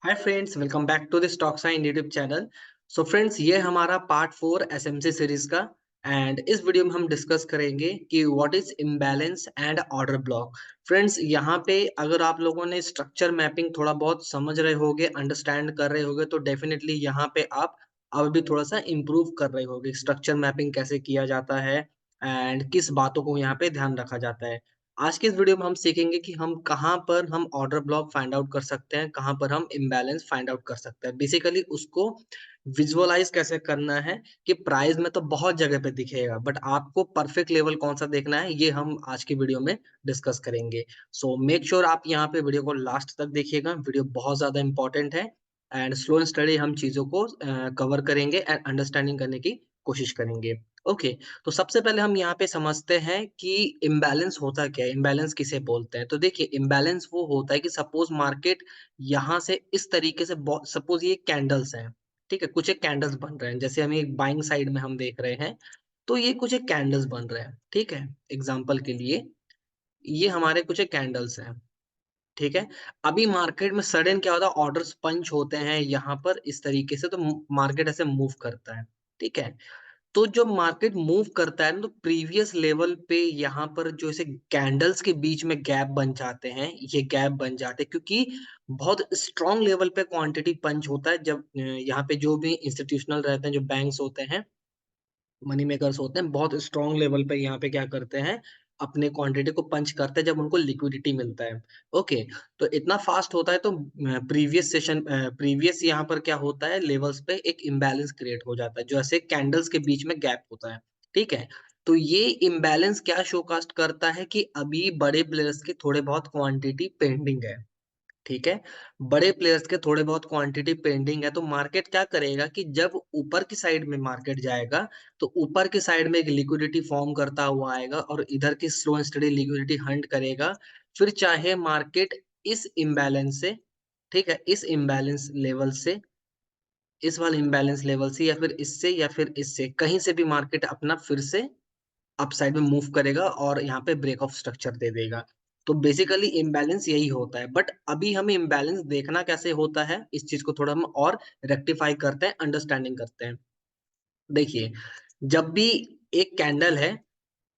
Hi friends, welcome back to the stock sign YouTube channel. So friends, ये हमारा part 4 SMC series का। And इस video में हम डिस्कस करेंगे कि what is imbalance and order block. Friends, यहाँ पे अगर आप लोगों ने स्ट्रक्चर मैपिंग थोड़ा बहुत समझ रहे होगे, अंडरस्टैंड कर रहे होगे, तो डेफिनेटली यहाँ पे आप अब भी थोड़ा सा इम्प्रूव कर रहे होगे। स्ट्रक्चर मैपिंग कैसे किया जाता है एंड किस बातों को यहाँ पे ध्यान रखा जाता है। आज के इस वीडियो में हम सीखेंगे कि हम कहाँ पर हम ऑर्डर ब्लॉक फाइंड आउट कर सकते हैं, कहाँ पर हम इम्बैलेंस फाइंड आउट कर सकते हैं। बेसिकली उसको विजुअलाइज कैसे करना है कि प्राइस में तो बहुत जगह पे दिखेगा, बट आपको परफेक्ट लेवल कौन सा देखना है, ये हम आज की वीडियो में डिस्कस करेंगे। सो मेक श्योर आप यहाँ पे वीडियो को लास्ट तक देखिएगा। वीडियो बहुत ज्यादा इंपॉर्टेंट है एंड स्लो एंड स्टडी हम चीजों को कवर करेंगे एंड अंडरस्टैंडिंग करने की कोशिश करेंगे। ओके, तो सबसे पहले हम यहाँ पे समझते हैं कि इम्बैलेंस होता क्या है, इम्बैलेंस किसे बोलते हैं। तो देखिए, इम्बैलेंस वो होता है कि सपोज मार्केट यहाँ से इस तरीके से, सपोज ये कैंडल्स हैं, ठीक है, कुछ एक कैंडल्स बन रहे हैं, जैसे हम एक बाइंग साइड में हम देख रहे हैं, तो ये कुछ एक कैंडल्स बन रहे हैं, ठीक है। एग्जाम्पल के लिए ये हमारे कुछ एक कैंडल्स हैं, ठीक है। अभी मार्केट में सडन क्या होता है, ऑर्डर्स पंच होते हैं यहाँ पर इस तरीके से, तो मार्केट ऐसे मूव करता है, ठीक है। तो जब मार्केट मूव करता है ना, तो प्रीवियस लेवल पे यहाँ पर जो ऐसे कैंडल्स के बीच में गैप बन जाते हैं, ये गैप बन जाते हैं क्योंकि बहुत स्ट्रांग लेवल पे क्वांटिटी पंच होता है। जब यहाँ पे जो भी इंस्टीट्यूशनल रहते हैं, जो बैंक्स होते हैं, मनी मेकर्स होते हैं, बहुत स्ट्रांग लेवल पे यहाँ पे क्या करते हैं, अपने क्वांटिटी को पंच करते हैं जब उनको लिक्विडिटी मिलता है। ओके, तो इतना फास्ट होता है, तो प्रीवियस यहाँ पर क्या होता है, लेवल्स पे एक इम्बैलेंस क्रिएट हो जाता है, जो ऐसे कैंडल्स के बीच में गैप होता है, ठीक है। तो ये इम्बैलेंस क्या शोकास्ट करता है कि अभी बड़े प्लेयर्स की थोड़े बहुत क्वांटिटी पेंडिंग है, ठीक है। बड़े प्लेयर्स के थोड़े बहुत क्वांटिटी पेंडिंग है, तो मार्केट क्या करेगा कि जब ऊपर की साइड में मार्केट जाएगा, तो ऊपर की साइड में एक लिक्विडिटी फॉर्म करता हुआ आएगा और इधर की slow and study liquidity Hunt करेगा। फिर चाहे मार्केट इस इम्बैलेंस से, ठीक है, इस इम्बैलेंस लेवल से, इस वाले इम्बैलेंस लेवल से, या फिर इससे कहीं से भी मार्केट अपना फिर से अपसाइड में मूव करेगा और यहाँ पे ब्रेक ऑफ स्ट्रक्चर दे देगा। तो बेसिकली इम्बैलेंस यही होता है, बट अभी हमें इम्बैलेंस देखना कैसे होता है, इस चीज को थोड़ा हम और रेक्टिफाई करते हैं, अंडरस्टैंडिंग करते हैं। देखिए, जब भी एक कैंडल है,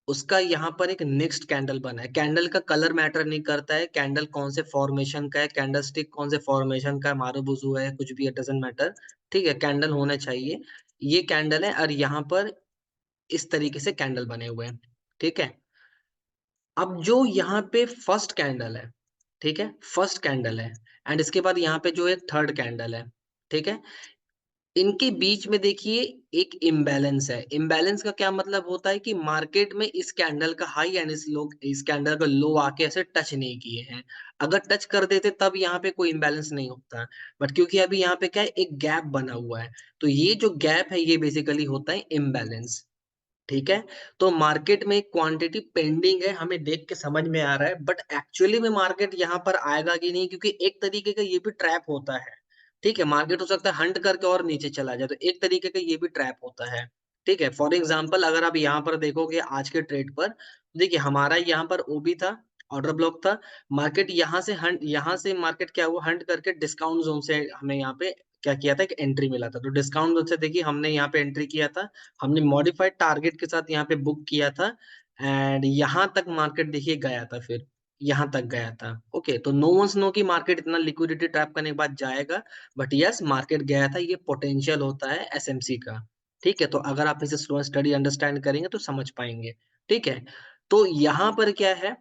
उसका यहाँ पर एक नेक्स्ट कैंडल बना है, कैंडल का कलर मैटर नहीं करता है, कैंडल कौन से फॉर्मेशन का है, कैंडल स्टिक कौन से फॉर्मेशन का है, मारूबुजू है, कुछ भी, इट डजंट मैटर, ठीक है, कैंडल होना चाहिए। ये कैंडल है और यहाँ पर इस तरीके से कैंडल बने हुए हैं, ठीक है। अब जो यहाँ पे फर्स्ट कैंडल है, ठीक है, फर्स्ट कैंडल है, एंड इसके बाद यहाँ पे जो एक थर्ड कैंडल है, ठीक है, इनके बीच में देखिए एक इम्बैलेंस है। इम्बैलेंस का क्या मतलब होता है कि मार्केट में इस कैंडल का हाई एंड इस कैंडल का लो आके ऐसे टच नहीं किए हैं। अगर टच कर देते तब यहाँ पे कोई इम्बैलेंस नहीं होता, बट क्योंकि अभी यहाँ पे क्या है, एक गैप बना हुआ है, तो ये जो गैप है ये बेसिकली होता है इम्बैलेंस, ठीक है। तो मार्केट में क्वांटिटी पेंडिंग है, हमें देख के समझ में आ रहा है, बट एक्चुअली में मार्केट यहाँ पर आएगा कि नहीं, क्योंकि एक तरीके का ये भी ट्रैप होता है, ठीक है। मार्केट हो सकता है हंट करके और नीचे चला जाए, तो एक तरीके का ये भी ट्रैप होता है, ठीक है। फॉर एग्जाम्पल, अगर आप यहाँ पर देखोगे आज के ट्रेड पर, देखिए हमारा यहाँ पर ओबी था, ऑर्डर ब्लॉक था, मार्केट यहाँ से मार्केट क्या हुआ, हंट करके डिस्काउंट जोन से हमें यहाँ पे क्या किया था, एक एंट्री मिला था, तो डिस्काउंट जोन से देखिए हमने यहाँ पे एंट्री किया था, हमने मॉडिफाइड टारगेट के साथ यहाँ पे बुक किया था, एंड यहाँ तक मार्केट देखिए गया था, फिर यहाँ तक गया था। ओके, तो नो वंस नो कि मार्केट इतना लिक्विडिटी ट्रैप करने के बाद जाएगा, बट यस मार्केट गया था, ये पोटेंशियल होता है एसएमसी का, ठीक है। तो अगर आप इसे स्लो स्टडी अंडरस्टैंड करेंगे तो समझ पाएंगे, ठीक है। तो यहाँ पर क्या है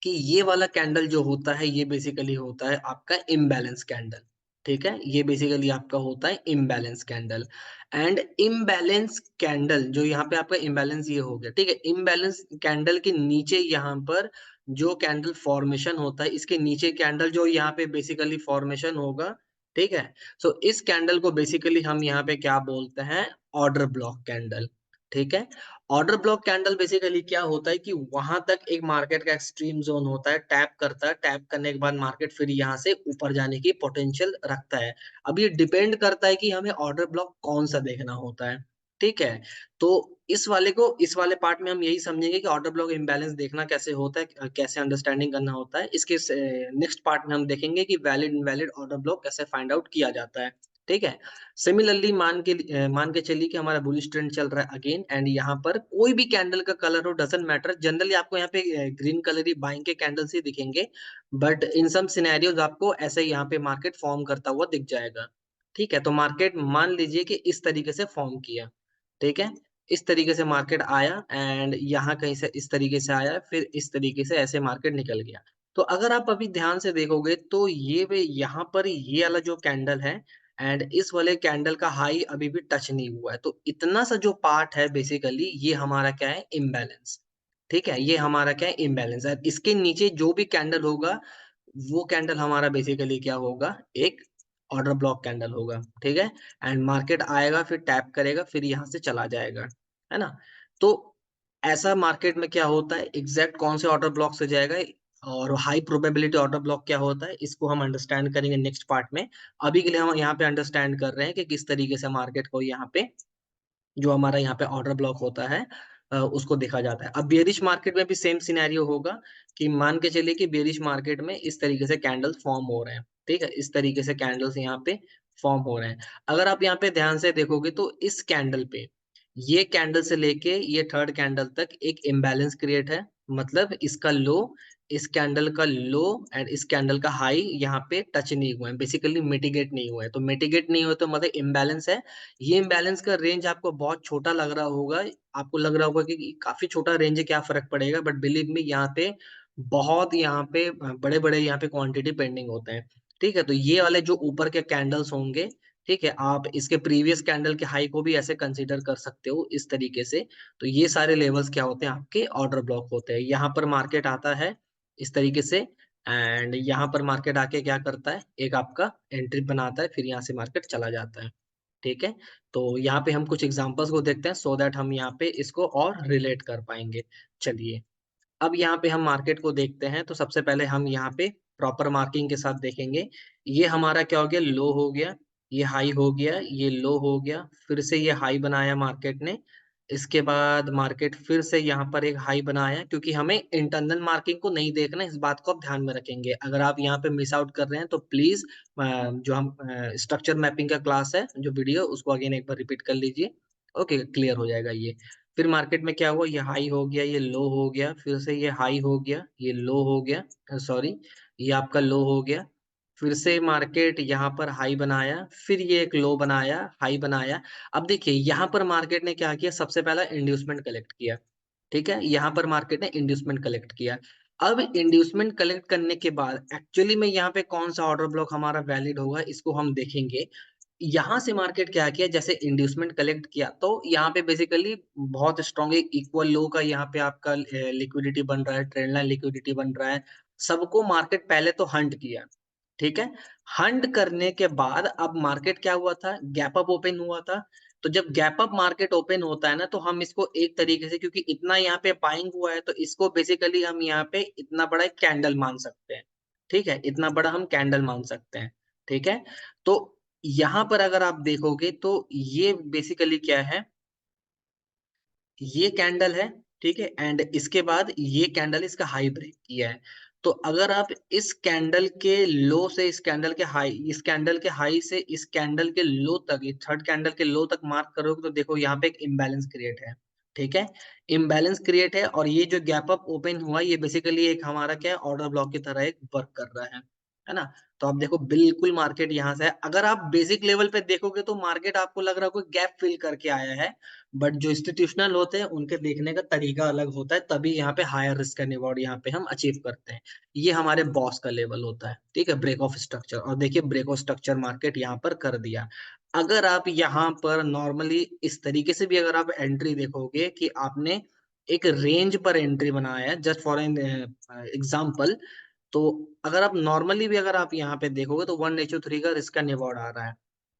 कि ये वाला कैंडल जो होता है, ये बेसिकली होता है आपका इम्बैलेंस कैंडल, ठीक है। ये बेसिकली आपका होता है imbalance candle, and imbalance candle जो यहाँ पे आपका इम्बैलेंस ये हो गया, ठीक है। इम्बैलेंस कैंडल के नीचे यहाँ पर जो कैंडल फॉर्मेशन होता है, इसके नीचे कैंडल जो यहाँ पे बेसिकली फॉर्मेशन होगा, ठीक है। सो इस कैंडल को बेसिकली हम यहाँ पे क्या बोलते हैं, ऑर्डर ब्लॉक कैंडल, ठीक है। ऑर्डर ब्लॉक कैंडल बेसिकली क्या होता है कि वहां तक एक मार्केट का एक्सट्रीम जोन होता है, टैप करता है, टैप करने के बाद मार्केट फिर यहाँ से ऊपर जाने की पोटेंशियल रखता है। अब ये डिपेंड करता है कि हमें ऑर्डर ब्लॉक कौन सा देखना होता है, ठीक है। तो इस वाले पार्ट में हम यही समझेंगे कि ऑर्डर ब्लॉक इम्बैलेंस देखना कैसे होता है, कैसे अंडरस्टैंडिंग करना होता है। इसके नेक्स्ट पार्ट में हम देखेंगे कि वैलिड इनवैलिड ऑर्डर ब्लॉक कैसे फाइंड आउट किया जाता है। ठीक है। सिमिलरली मान के चलिए कि हमारा बुलिश ट्रेंड चल रहा है अगेन, एंड यहाँ पर कोई भी कैंडल का कलर हो, डजंट मैटर। जनरली आपको यहाँ पे ग्रीन कलर ही बाइंग के कैंडल्स ही दिखेंगे, बट इन सम सिनेरियोज आपको ऐसे ही यहाँ पे मार्केट फॉर्म करता हुआ दिख जाएगा। ठीक है। तो मार्केट मान लीजिए कि इस तरीके से फॉर्म किया। ठीक है। इस तरीके से मार्केट आया एंड यहाँ कहीं से इस तरीके से आया, फिर इस तरीके से ऐसे मार्केट निकल गया। तो अगर आप अभी ध्यान से देखोगे तो ये वे यहाँ पर ये वाला जो कैंडल है एंड इस वाले कैंडल का हाई अभी भी टच नहीं हुआ है। तो इतना सा जो पार्ट है बेसिकली ये हमारा क्या है, इम्बैलेंस। ठीक है। ये हमारा क्या है, इम्बैलेंस है। इसके नीचे जो भी कैंडल होगा वो कैंडल हमारा बेसिकली क्या होगा, एक ऑर्डर ब्लॉक कैंडल होगा। ठीक है। एंड मार्केट आएगा, फिर टैप करेगा, फिर यहाँ से चला जाएगा, है ना। तो ऐसा मार्केट में क्या होता है, एग्जैक्ट कौन से ऑर्डर ब्लॉक से जाएगा और हाई प्रोबेबिलिटी ऑर्डर ब्लॉक क्या होता है, इसको हम अंडरस्टैंड करेंगे नेक्स्ट पार्ट में। अभी के लिए हम यहाँ पे अंडरस्टैंड कर रहे हैं कि किस तरीके से मार्केट को यहाँ पे जो हमारा यहाँ पे ऑर्डर ब्लॉक होता है उसको देखा जाता है। अब बेरिश मार्केट में भी सेम सिनेरियो होगा कि मान के चलिए कि बेरिश मार्केट में इस तरीके से कैंडल्स फॉर्म हो रहे हैं। ठीक है। इस तरीके से कैंडल्स यहाँ पे फॉर्म हो रहे हैं। अगर आप यहाँ पे ध्यान से देखोगे तो इस कैंडल पे ये कैंडल से लेके ये थर्ड कैंडल तक एक इम्बैलेंस क्रिएट है। मतलब इसका लो, इस कैंडल का लो एंड इस कैंडल का हाई यहाँ पे टच नहीं हुआ है, बेसिकली मिटिगेट नहीं हुआ है। तो मिटिगेट नहीं हुआ तो मतलब इम्बैलेंस है। ये इम्बैलेंस का रेंज आपको बहुत छोटा लग रहा होगा, आपको लग रहा होगा कि काफी छोटा रेंज है, क्या फर्क पड़ेगा, बट बिलीव मी यहाँ पे बहुत यहाँ पे बड़े बड़े यहाँ पे क्वांटिटी पेंडिंग होते हैं। ठीक है। तो ये वाले जो ऊपर के कैंडल्स होंगे, ठीक है, आप इसके प्रीवियस कैंडल के हाई को भी ऐसे कंसीडर कर सकते हो इस तरीके से। तो ये सारे लेवल्स क्या होते हैं, आपके ऑर्डर ब्लॉक होते हैं। यहाँ पर मार्केट आता है इस तरीके से एंड यहाँ पर मार्केट आके क्या करता है, एक आपका एंट्री बनाता है, फिर यहाँ से मार्केट चला जाता है। ठीक है। तो यहाँ पे हम कुछ एग्जांपल्स को देखते हैं सो दैट हम यहाँ पे इसको और रिलेट कर पाएंगे। चलिए, अब यहाँ पे हम मार्केट को देखते हैं। तो सबसे पहले हम यहाँ पे प्रॉपर मार्किंग के साथ देखेंगे। ये हमारा क्या हो गया, लो हो गया, ये हाई हो गया, ये लो हो गया, फिर से ये हाई बनाया मार्केट ने। इसके बाद मार्केट फिर से यहाँ पर एक हाई बनाया, क्योंकि हमें इंटरनल मार्किंग को नहीं देखना, इस बात को आप ध्यान में रखेंगे। अगर आप यहाँ पे मिस आउट कर रहे हैं तो प्लीज जो हम स्ट्रक्चर मैपिंग का क्लास है जो वीडियो, उसको अगेन एक बार रिपीट कर लीजिए। ओके, क्लियर हो जाएगा ये। फिर मार्केट में क्या हुआ, ये हाई हो गया, ये लो हो गया, फिर से ये हाई हो गया, ये लो हो गया, सॉरी, ये आपका लो हो गया। फिर से मार्केट यहाँ पर हाई बनाया, फिर ये एक लो बनाया, हाई बनाया। अब देखिए यहाँ पर मार्केट ने क्या किया, सबसे पहला इंड्यूसमेंट कलेक्ट किया। ठीक है। यहाँ पर मार्केट ने इंड्यूसमेंट कलेक्ट किया। अब इंड्यूसमेंट कलेक्ट करने के बाद एक्चुअली में यहाँ पे कौन सा ऑर्डर ब्लॉक हमारा वैलिड होगा, इसको हम देखेंगे। यहाँ से मार्केट क्या किया, जैसे इंड्यूसमेंट कलेक्ट किया तो यहाँ पे बेसिकली बहुत स्ट्रॉन्ग इक्वल लो का यहाँ पे आपका लिक्विडिटी बन रहा है, ट्रेंड लाइन लिक्विडिटी बन रहा है। सबको मार्केट पहले तो हंट किया। ठीक है। हंट करने के बाद अब मार्केट क्या हुआ था, गैप अप ओपन हुआ था। तो जब गैप अप मार्केट ओपन होता है ना, तो हम इसको एक तरीके से, क्योंकि इतना यहाँ पे बाइंग हुआ है, तो इसको बेसिकली हम यहाँ पे इतना बड़ा एक कैंडल मान सकते हैं। ठीक है। इतना बड़ा हम कैंडल मान सकते हैं। ठीक है। तो यहाँ पर अगर आप देखोगे तो ये बेसिकली क्या है, ये कैंडल है। ठीक है। एंड इसके बाद ये कैंडल इसका हाई ब्रेक किया है। तो अगर आप इस कैंडल के लो से इस कैंडल के हाई, इस कैंडल के हाई से इस कैंडल के लो तक, ये थर्ड कैंडल के लो तक मार्क करोगे तो देखो यहाँ पे एक इम्बैलेंस क्रिएट है। ठीक है। इम्बैलेंस क्रिएट है, और ये जो गैप अप ओपन हुआ ये बेसिकली एक हमारा क्या है, ऑर्डर ब्लॉक की तरह एक वर्क कर रहा है ना। तो आप देखो बिल्कुल मार्केट यहाँ से है। अगर आप बेसिक लेवल पे देखोगे तो मार्केट आपको लग रहा है कोई गैप फिल करके आया है, बट जो इंस्टीट्यूशनल होते हैं उनके देखने का तरीका अलग होता है, तभी यहाँ पे हायर रिस्क का रिवॉर्ड यहाँ पे हम अचीव करते हैं। ये हमारे बॉस का लेवल होता है। ठीक है, ब्रेक ऑफ स्ट्रक्चर। और देखिए ब्रेक ऑफ स्ट्रक्चर मार्केट यहाँ पर कर दिया। अगर आप यहाँ पर नॉर्मली इस तरीके से भी अगर आप एंट्री देखोगे कि आपने एक रेंज पर एंट्री बनाया है, जस्ट फॉर एन एग्जाम्पल, तो अगर आप नॉर्मली भी अगर आप यहाँ पे देखोगे तो 1:3 का रिस्क का निवॉर्ड आ रहा है।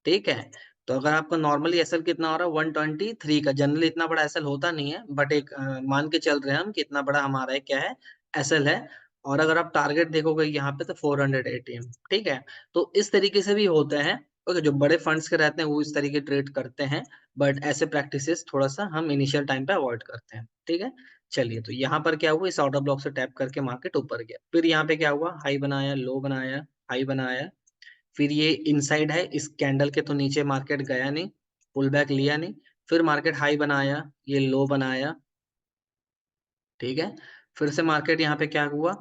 ठीक है। तो अगर आपका नॉर्मली एसएल कितना हो रहा है, 123 का। जनरली इतना बड़ा एसएल होता नहीं है, बट एक मान के चल रहे हैं हम कि इतना बड़ा हमारा है, क्या है, एसएल है। और अगर आप टारगेट देखोगे यहाँ पे तो 480। ठीक है। तो इस तरीके से भी होते हैं। ओके, जो बड़े फंड्स के रहते हैं वो इस तरीके ट्रेड करते हैं, बट ऐसे प्रैक्टिसेस थोड़ा सा हम इनिशियल टाइम पे अवॉइड करते हैं। ठीक है, चलिए तो यहाँ पर क्या हुआ, इस ऑर्डर ब्लॉक से टैप करके मार्केट ऊपर गया, फिर यहाँ पे क्या हुआ, हाई बनाया, लो बनाया, हाई बनाया, फिर ये इनसाइड है, इस कैंडल के तो नीचे मार्केट गया नहीं, पुल बैक लिया नहीं, फिर मार्केट हाई बनाया, ये लो बनाया। ठीक है, फिर से मार्केट यहाँ पे क्या हुआ,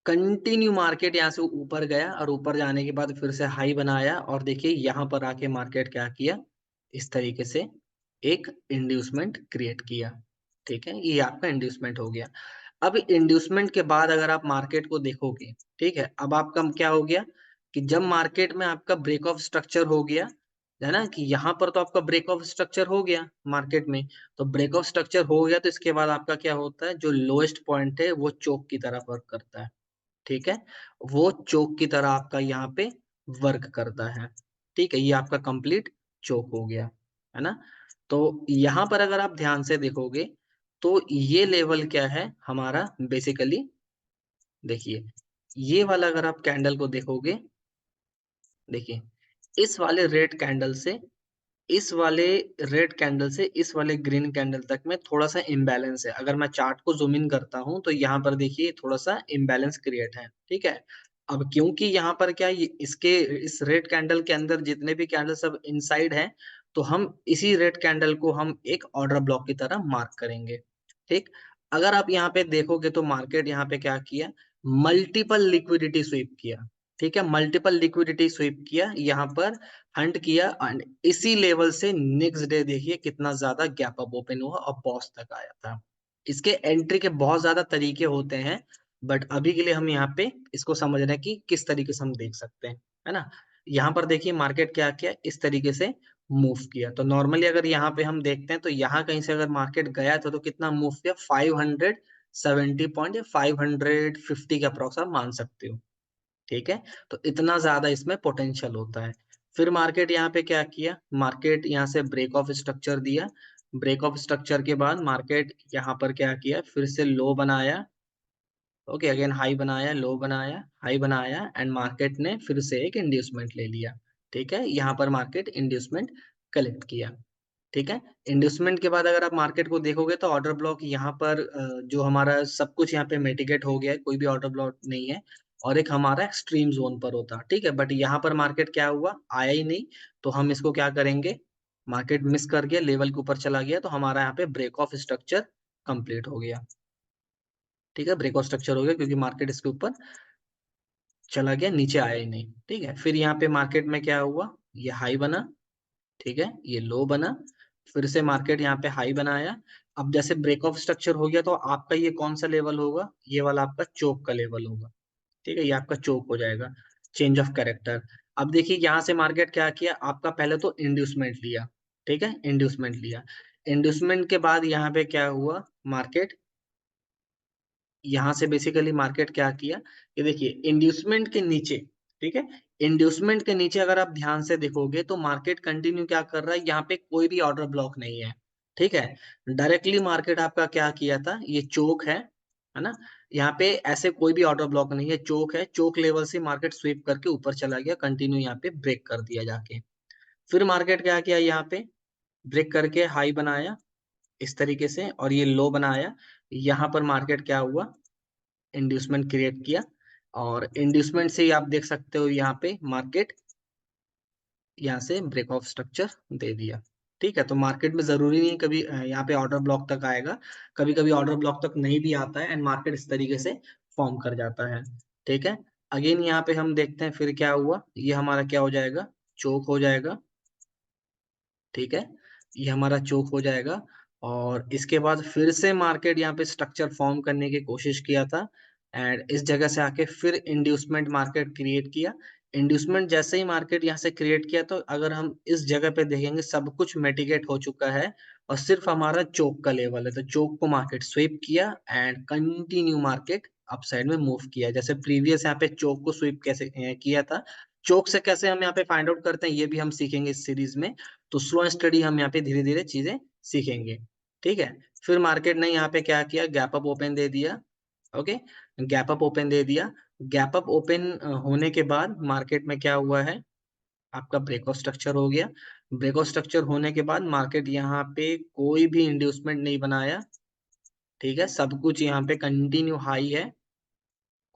कंटिन्यू मार्केट यहाँ से ऊपर गया और ऊपर जाने के बाद फिर से हाई बनाया, और देखिए यहाँ पर आके मार्केट क्या किया, इस तरीके से एक इंड्यूसमेंट क्रिएट किया। ठीक है, ये आपका इंड्यूसमेंट हो गया। अब इंड्यूसमेंट के बाद अगर आप मार्केट को देखोगे, ठीक है, अब आपका क्या हो गया कि जब मार्केट में आपका ब्रेक ऑफ स्ट्रक्चर हो गया, है ना, कि यहाँ पर तो आपका ब्रेक ऑफ स्ट्रक्चर हो गया मार्केट में, तो ब्रेक ऑफ स्ट्रक्चर हो गया तो इसके बाद आपका क्या होता है, जो लोएस्ट पॉइंट है वो चोक की तरफ वर्क करता है। ठीक है, वो चोक की तरह आपका यहाँ पे वर्क करता है। ठीक है, ये आपका कंप्लीट चोक हो गया, है ना। तो यहाँ पर अगर आप ध्यान से देखोगे तो ये लेवल क्या है हमारा, बेसिकली देखिए, ये वाला अगर आप कैंडल को देखोगे, देखिए इस वाले रेड कैंडल से इस वाले रेड कैंडल से इस वाले ग्रीन कैंडल तक में थोड़ा सा इम्बैलेंस है। अगर मैं चार्ट को जूम इन करता हूं तो यहाँ पर देखिए थोड़ा सा इम्बैलेंस क्रिएट है। ठीक है, अब क्योंकि यहाँ पर क्या इसके इस रेड कैंडल के अंदर जितने भी कैंडल सब इनसाइड है, तो हम इसी रेड कैंडल को हम एक ऑर्डर ब्लॉक की तरह मार्क करेंगे। ठीक, अगर आप यहाँ पे देखोगे तो मार्केट यहाँ पे क्या किया, मल्टीपल लिक्विडिटी स्वीप किया। ठीक है, मल्टीपल लिक्विडिटी स्वीप किया, यहाँ पर हंट किया, एंड इसी लेवल से नेक्स्ट डे देखिए कितना ज्यादा गैप अप ओपन हुआ और बॉस तक आया था। इसके एंट्री के बहुत ज्यादा तरीके होते हैं, बट अभी के लिए हम यहाँ पे इसको समझ रहे हैं कि किस तरीके से हम देख सकते हैं, है ना। यहाँ पर देखिए मार्केट क्या किया, इस तरीके से मूव किया। तो नॉर्मली अगर यहाँ पे हम देखते हैं तो यहाँ कहीं से अगर मार्केट गया था तो कितना मूव किया, 570 पॉइंट या 550 के अप्रॉक्स आप मान सकते हो। ठीक है, तो इतना ज्यादा इसमें पोटेंशियल होता है। फिर मार्केट यहाँ पे क्या किया, मार्केट यहाँ से ब्रेक ऑफ स्ट्रक्चर दिया, ब्रेक ऑफ स्ट्रक्चर के बाद मार्केट यहाँ पर क्या किया, फिर से लो बनाया। ओके, अगेन हाई बनाया, लो बनाया, हाई बनाया, एंड मार्केट ने फिर से एक इंड्यूसमेंट ले लिया। ठीक है, यहाँ पर मार्केट इंड्यूसमेंट कलेक्ट किया। ठीक है, इंड्यूसमेंट के बाद अगर आप मार्केट को देखोगे तो ऑर्डर ब्लॉक यहाँ पर जो हमारा सब कुछ यहाँ पे मिटिगेट हो गया है, कोई भी ऑर्डर ब्लॉक नहीं है, और एक हमारा एक्सट्रीम जोन पर होता। ठीक है, बट यहाँ पर मार्केट क्या हुआ, आया ही नहीं, तो हम इसको क्या करेंगे, मार्केट मिस कर गया, लेवल के ऊपर चला गया, तो हमारा यहाँ पे ब्रेक ऑफ स्ट्रक्चर कंप्लीट हो गया। ठीक है, ब्रेक ऑफ स्ट्रक्चर हो गया क्योंकि मार्केट इसके ऊपर चला गया, नीचे आया ही नहीं। ठीक है, फिर यहाँ पे मार्केट में क्या हुआ, ये हाई बना, ठीक है, ये लो बना, फिर से मार्केट यहाँ पे हाई बनाया। अब जैसे ब्रेक ऑफ स्ट्रक्चर हो गया तो आपका ये कौन सा लेवल होगा, ये वाला आपका चोक का लेवल होगा। ठीक है, ये आपका चोक हो जाएगा, चेंज ऑफ कैरेक्टर। अब देखिए यहाँ से मार्केट क्या किया, आपका पहले तो इंड्यूसमेंट लिया। ठीक है, इंड्यूसमेंट लिया, इंड्यूसमेंट के बाद यहाँ पे क्या हुआ, मार्केट यहाँ से बेसिकली मार्केट क्या किया, ये देखिए इंड्यूसमेंट के नीचे। ठीक है, इंड्यूसमेंट के नीचे अगर आप ध्यान से देखोगे तो मार्केट कंटिन्यू क्या कर रहा है, यहाँ पे कोई भी ऑर्डर ब्लॉक नहीं है। ठीक है, डायरेक्टली मार्केट आपका क्या किया था, ये चोक है ना, यहाँ पे ऐसे कोई भी ऑर्डर ब्लॉक नहीं है, चोक है, चोक लेवल से मार्केट स्वीप करके ऊपर चला गया, कंटिन्यू यहाँ पे ब्रेक कर दिया जाके। फिर मार्केट क्या किया, यहाँ पे ब्रेक करके हाई बनाया इस तरीके से, और ये लो बनाया। यहाँ पर मार्केट क्या हुआ, इंड्यूसमेंट क्रिएट किया, और इंड्यूसमेंट से ही आप देख सकते हो यहाँ पे मार्केट यहाँ से ब्रेक ऑफ स्ट्रक्चर दे दिया। ठीक है, तो मार्केट में जरूरी नहीं कभी यहाँ पे ऑर्डर ब्लॉक तक आएगा, कभी कभी ऑर्डर ब्लॉक तक नहीं भी आता है, एंड मार्केट इस तरीके से फॉर्म कर जाता है। ठीक है, अगेन यहाँ पे हम देखते हैं फिर क्या हुआ, ये हमारा क्या हो जाएगा, चोक हो जाएगा। ठीक है, ये हमारा चोक हो जाएगा, और इसके बाद फिर से मार्केट यहाँ पे स्ट्रक्चर फॉर्म करने की कोशिश किया था, एंड इस जगह से आके फिर इंड्यूसमेंट मार्केट क्रिएट किया। इंड्यूसमेंट जैसे ही मार्केट यहाँ से क्रिएट किया तो अगर हम इस जगह पे देखेंगे सब कुछ मिटिगेट हो चुका है, और सिर्फ हमारा चोक का लेवल है, तो चोक को मार्केट स्वीप किया एंड कंटिन्यू मार्केट अपसाइड में मूव किया। जैसे प्रीवियस यहाँ पे चोक को स्वीप कैसे किया था, चोक से कैसे हम यहाँ पे फाइंड आउट करते हैं ये भी हम सीखेंगे इस सीरीज में। तो स्लो स्टडी हम यहाँ पे धीरे धीरे चीजें सीखेंगे। ठीक है, फिर मार्केट ने यहाँ पे क्या किया, गैप अप ओपन दे दिया। ओके, गैप अप ओपन दे दिया, गैप अप ओपन होने के बाद मार्केट में क्या हुआ है, आपका ब्रेकआउट स्ट्रक्चर हो गया। ब्रेकआउट स्ट्रक्चर होने के बाद मार्केट यहाँ पे कोई भी इंड्यूसमेंट नहीं बनाया, ठीक है, सब कुछ यहाँ पे कंटिन्यू हाई है,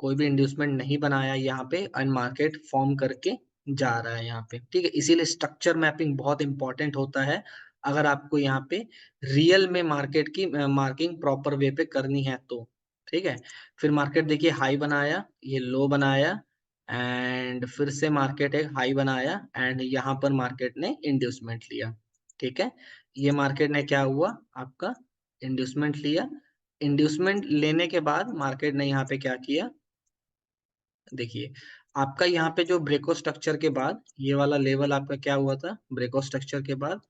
कोई भी इंड्यूसमेंट नहीं बनाया यहाँ पे, एंड मार्केट फॉर्म करके जा रहा है यहाँ पे, ठीक है। इसीलिए स्ट्रक्चर मैपिंग बहुत इंपॉर्टेंट होता है अगर आपको यहाँ पे रियल में मार्केट की मार्किंग प्रॉपर वे पे करनी है तो, ठीक है। फिर मार्केट देखिए हाई बनाया, ये लो बनाया, एंड फिर से मार्केट एक हाई बनाया, एंड यहाँ पर मार्केट ने इंड्यूसमेंट लिया, ठीक है। ये मार्केट ने क्या हुआ आपका, इंड्यूसमेंट लिया। इंड्यूसमेंट लेने के बाद मार्केट ने यहाँ पे क्या किया, देखिए आपका यहाँ पे जो ब्रेकआउट स्ट्रक्चर के बाद ये वाला लेवल आपका क्या हुआ था, ब्रेकआउट स्ट्रक्चर के बाद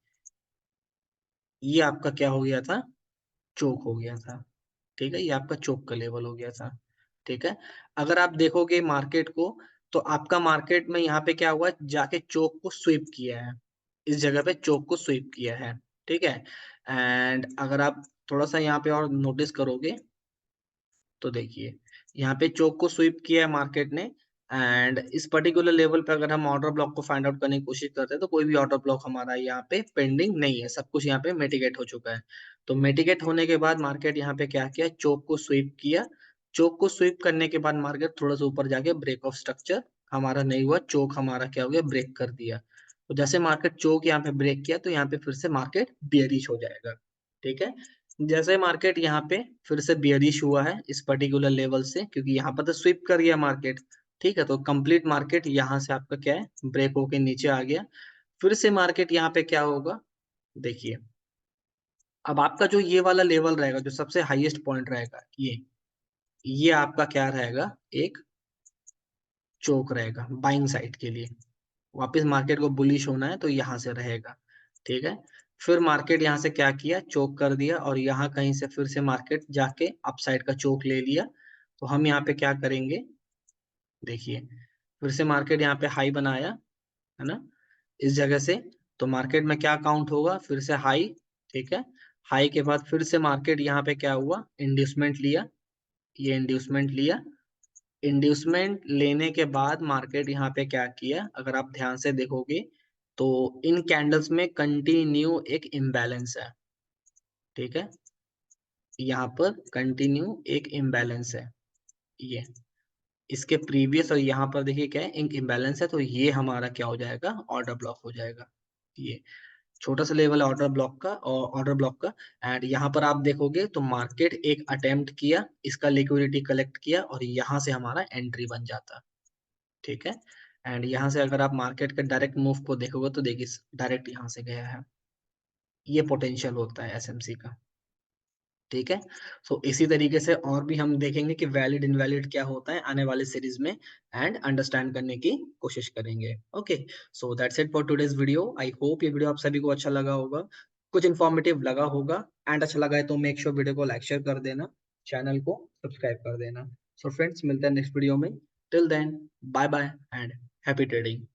ये आपका क्या हो गया था, चोक हो गया था, ठीक है। ये आपका चोक का लेवल हो गया था, ठीक है। अगर आप देखोगे मार्केट को, तो आपका मार्केट में यहाँ पे क्या हुआ, जाके चोक को स्वीप किया है, इस जगह पे चोक को स्वीप किया है, ठीक है। एंड अगर आप थोड़ा सा यहाँ पे और नोटिस करोगे तो देखिए यहाँ पे चोक को स्वीप किया है मार्केट ने, एंड इस पर्टिकुलर लेवल पे अगर हम ऑर्डर ब्लॉक को फाइंड आउट करने की कोशिश करते हैं तो कोई भी ऑर्डर ब्लॉक हमारा यहाँ पे पेंडिंग नहीं है, सब कुछ यहाँ पे मिटिगेट हो चुका है। तो मिटिगेट होने के बाद मार्केट यहाँ पे क्या किया, चोक को स्वीप किया। चोक को स्वीप करने के बाद मार्केट थोड़ा सा ऊपर जाके ब्रेक ऑफ स्ट्रक्चर हमारा नहीं हुआ, चोक हमारा क्या हो गया, ब्रेक कर दिया। तो जैसे मार्केट चोक यहाँ पे ब्रेक किया तो यहाँ पे फिर से मार्केट बियरिश हो जाएगा, ठीक है। जैसे मार्केट यहाँ पे फिर से बियरिश हुआ है इस पर्टिकुलर लेवल से, क्योंकि यहाँ पर तो स्विप कर गया मार्केट, ठीक है। तो कंप्लीट मार्केट यहाँ से आपका क्या है, ब्रेक होके नीचे आ गया। फिर से मार्केट यहाँ पे क्या होगा, देखिए अब आपका जो ये वाला लेवल रहेगा, जो सबसे हाईएस्ट पॉइंट रहेगा, ये आपका क्या रहेगा, एक चोक रहेगा बाइंग साइड के लिए। वापस मार्केट को बुलिश होना है तो यहाँ से रहेगा, ठीक है। फिर मार्केट यहाँ से क्या किया, चोक कर दिया, और यहाँ कहीं से फिर से मार्केट जाके अपसाइड का चोक ले लिया। तो हम यहाँ पे क्या करेंगे, देखिए फिर से मार्केट यहाँ पे हाई बनाया है ना, इस जगह से। तो मार्केट में क्या काउंट होगा, फिर से हाई, ठीक है। हाई के बाद फिर से मार्केट यहाँ पे क्या हुआ, इंड्यूसमेंट लिया, ये इंड्यूसमेंट लिया। इंड्यूसमेंट लेने के बाद मार्केट यहाँ पे क्या किया, अगर आप ध्यान से देखोगे तो इन कैंडल्स में कंटिन्यू एक इम्बैलेंस है, ठीक है। यहाँ पर कंटिन्यू एक इम्बैलेंस है, ये इसके प्रीवियस और यहाँ पर देखिए क्या है, एक इम्बैलेंस है। तो ये हमारा क्या हो जाएगा, ऑर्डर ब्लॉक हो जाएगा। ये छोटा सा लेवल है ऑर्डर ब्लॉक का, और ऑर्डर ब्लॉक का। एंड यहाँ पर आप देखोगे तो मार्केट एक अटेम्प्ट किया, इसका लिक्विडिटी कलेक्ट किया, और यहाँ से हमारा एंट्री बन जाता, ठीक है। एंड यहाँ से अगर आप मार्केट के डायरेक्ट मूव को देखोगे तो देखिए डायरेक्ट यहाँ से गया है, ये पोटेंशियल होता है एसएमसी का, ठीक है। सो इसी तरीके से और भी हम देखेंगे कि वैलिड इनवैलिड क्या होता है आने वाले सीरीज में, एंड अंडरस्टैंड करने की कोशिश करेंगे। Okay, so that's it for today's video. I hope ये वीडियो आप सभी को अच्छा लगा होगा, कुछ इन्फॉर्मेटिव लगा होगा, एंड अच्छा लगा है तो मेक श्योर वीडियो को लाइक शेयर कर देना, चैनल को सब्सक्राइब कर देना। सो फ्रेंड्स, मिलते हैं नेक्स्ट वीडियो में। Till then, bye bye and happy trading.